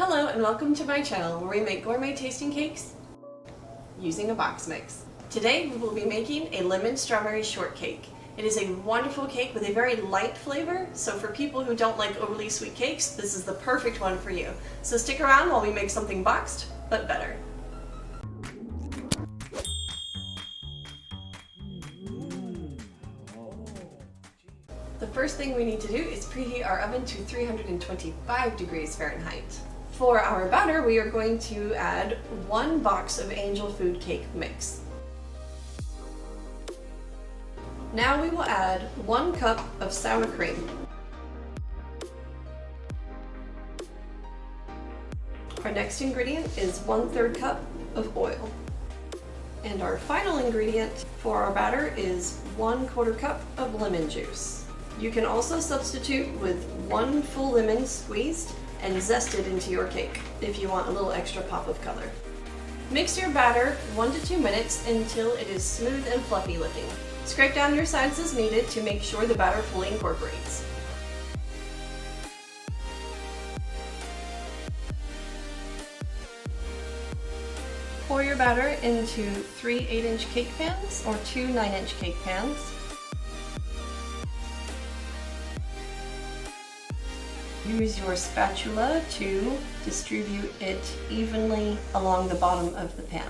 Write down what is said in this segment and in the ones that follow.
Hello and welcome to my channel where we make gourmet tasting cakes using a box mix. Today we will be making a lemon strawberry shortcake. It is a wonderful cake with a very light flavor, so for people who don't like overly sweet cakes, this is the perfect one for you. So stick around while we make something boxed, but better. The first thing we need to do is preheat our oven to 325 degrees Fahrenheit. For our batter, we are going to add 1 box of angel food cake mix. Now we will add 1 cup of sour cream. Our next ingredient is 1/3 cup of oil. And our final ingredient for our batter is 1/4 cup of lemon juice. You can also substitute with 1 full lemon squeezed and zested into your cake if you want a little extra pop of color. Mix your batter 1 to 2 minutes until it is smooth and fluffy looking. Scrape down your sides as needed to make sure the batter fully incorporates. Pour your batter into 3 8-inch cake pans or 2 9-inch cake pans. Use your spatula to distribute it evenly along the bottom of the pan.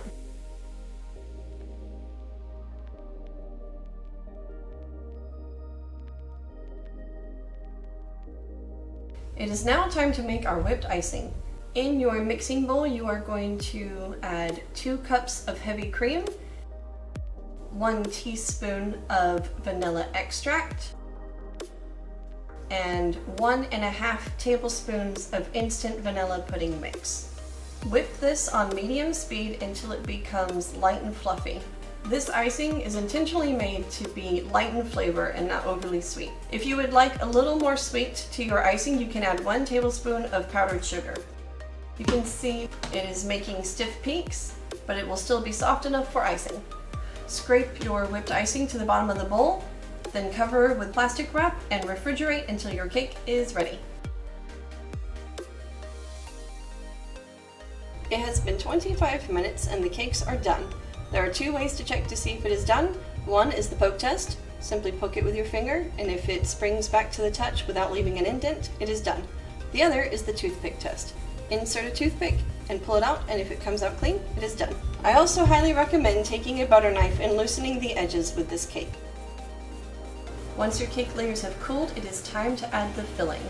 It is now time to make our whipped icing. In your mixing bowl, you are going to add 2 cups of heavy cream, 1 teaspoon of vanilla extract, and 1.5 tablespoons of instant vanilla pudding mix. Whip this on medium speed until it becomes light and fluffy. This icing is intentionally made to be light in flavor and not overly sweet. If you would like a little more sweet to your icing, you can add 1 tablespoon of powdered sugar. You can see it is making stiff peaks, but it will still be soft enough for icing. Scrape your whipped icing to the bottom of the bowl, then cover with plastic wrap and refrigerate until your cake is ready. It has been 25 minutes and the cakes are done. There are 2 ways to check to see if it is done. One is the poke test. Simply poke it with your finger, and if it springs back to the touch without leaving an indent, it is done. The other is the toothpick test. Insert a toothpick and pull it out, and if it comes out clean, it is done. I also highly recommend taking a butter knife and loosening the edges with this cake. Once your cake layers have cooled, it is time to add the filling.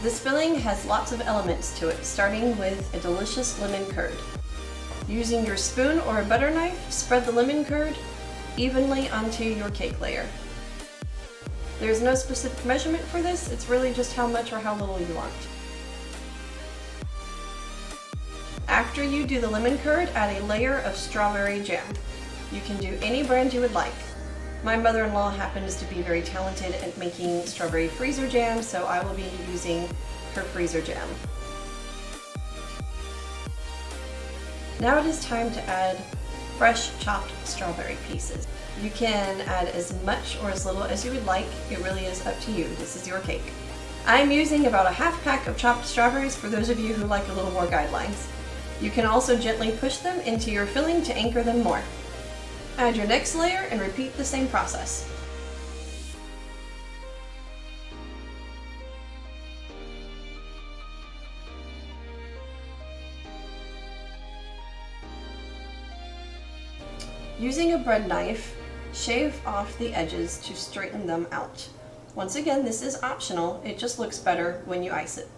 This filling has lots of elements to it, starting with a delicious lemon curd. Using your spoon or a butter knife, spread the lemon curd evenly onto your cake layer. There's no specific measurement for this, it's really just how much or how little you want. After you do the lemon curd, add a layer of strawberry jam. You can do any brand you would like. My mother-in-law happens to be very talented at making strawberry freezer jam, so I will be using her freezer jam. Now it is time to add fresh chopped strawberry pieces. You can add as much or as little as you would like. It really is up to you. This is your cake. I'm using about a half pack of chopped strawberries for those of you who like a little more guidelines. You can also gently push them into your filling to anchor them more. Add your next layer and repeat the same process. Using a bread knife, shave off the edges to straighten them out. Once again, this is optional, it just looks better when you ice it.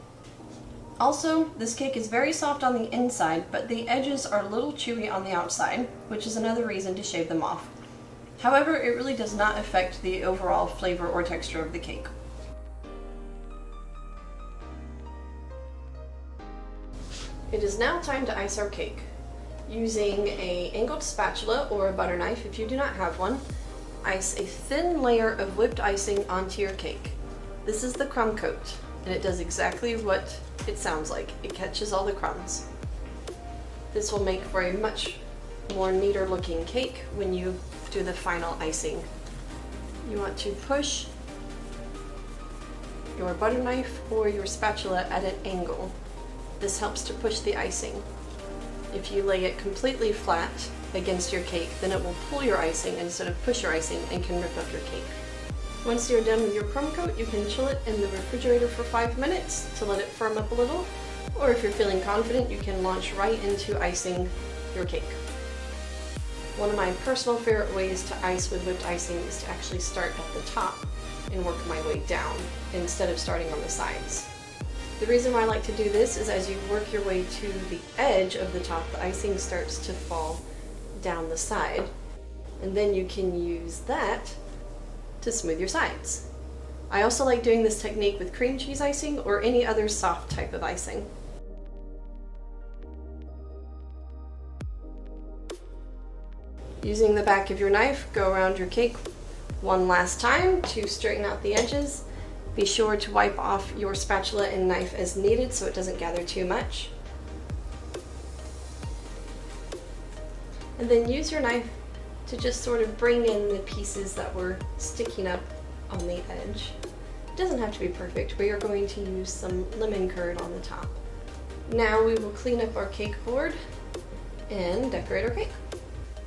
Also, this cake is very soft on the inside, but the edges are a little chewy on the outside, which is another reason to shave them off. However, it really does not affect the overall flavor or texture of the cake. It is now time to ice our cake. Using an angled spatula or a butter knife if you do not have one, ice a thin layer of whipped icing onto your cake. This is the crumb coat, and it does exactly what it sounds like. It catches all the crumbs. This will make for a much more neater looking cake when you do the final icing. You want to push your butter knife or your spatula at an angle. This helps to push the icing. If you lay it completely flat against your cake, then it will pull your icing instead of push your icing and can rip up your cake. Once you're done with your crumb coat, you can chill it in the refrigerator for 5 minutes to let it firm up a little, or if you're feeling confident, you can launch right into icing your cake. One of my personal favorite ways to ice with whipped icing is to actually start at the top and work my way down instead of starting on the sides. The reason why I like to do this is as you work your way to the edge of the top, the icing starts to fall down the side, and then you can use that to smooth your sides. I also like doing this technique with cream cheese icing or any other soft type of icing. Using the back of your knife, go around your cake one last time to straighten out the edges. Be sure to wipe off your spatula and knife as needed so it doesn't gather too much. And then use your knife to just sort of bring in the pieces that were sticking up on the edge. It doesn't have to be perfect. We are going to use some lemon curd on the top. Now we will clean up our cake board and decorate our cake.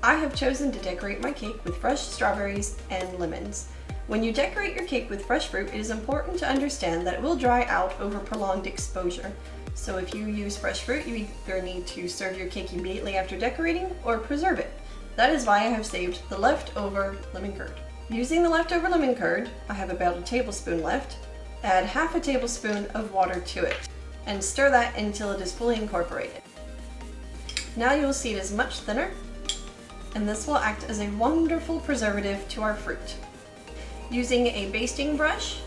I have chosen to decorate my cake with fresh strawberries and lemons. When you decorate your cake with fresh fruit, it is important to understand that it will dry out over prolonged exposure. So if you use fresh fruit, you either need to serve your cake immediately after decorating or preserve it. That is why I have saved the leftover lemon curd. Using the leftover lemon curd, I have about a tablespoon left. Add half a tablespoon of water to it and stir that until it is fully incorporated. Now you will see it is much thinner, and this will act as a wonderful preservative to our fruit. Using a basting brush,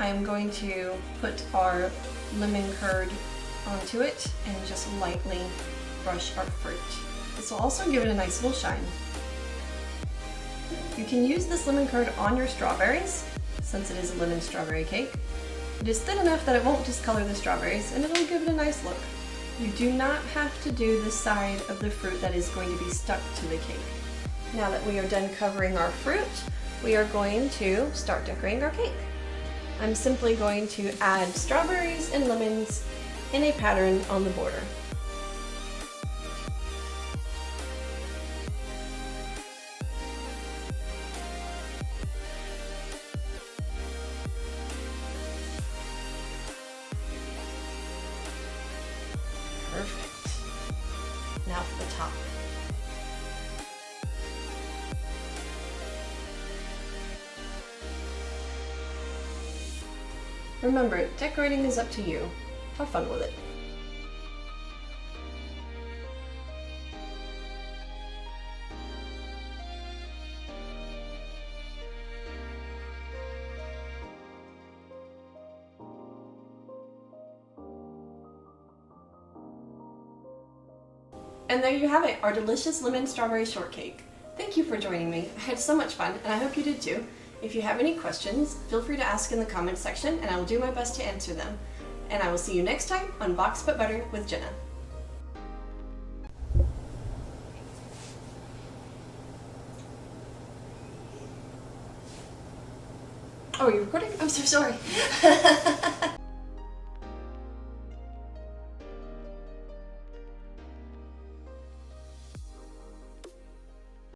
I am going to put our lemon curd onto it and just lightly brush our fruit. This will also give it a nice little shine. You can use this lemon curd on your strawberries, since it is a lemon strawberry cake. It is thin enough that it won't discolor the strawberries, and it'll give it a nice look. You do not have to do the side of the fruit that is going to be stuck to the cake. Now that we are done covering our fruit, we are going to start decorating our cake. I'm simply going to add strawberries and lemons in a pattern on the border. Perfect. Now for the top. Remember, decorating is up to you. Have fun with it. And there you have it, our delicious lemon strawberry shortcake. Thank you for joining me. I had so much fun, and I hope you did too. If you have any questions, feel free to ask in the comments section, and I will do my best to answer them. And I will see you next time on Box But Butter with Jenna. Oh, are you recording? I'm so sorry.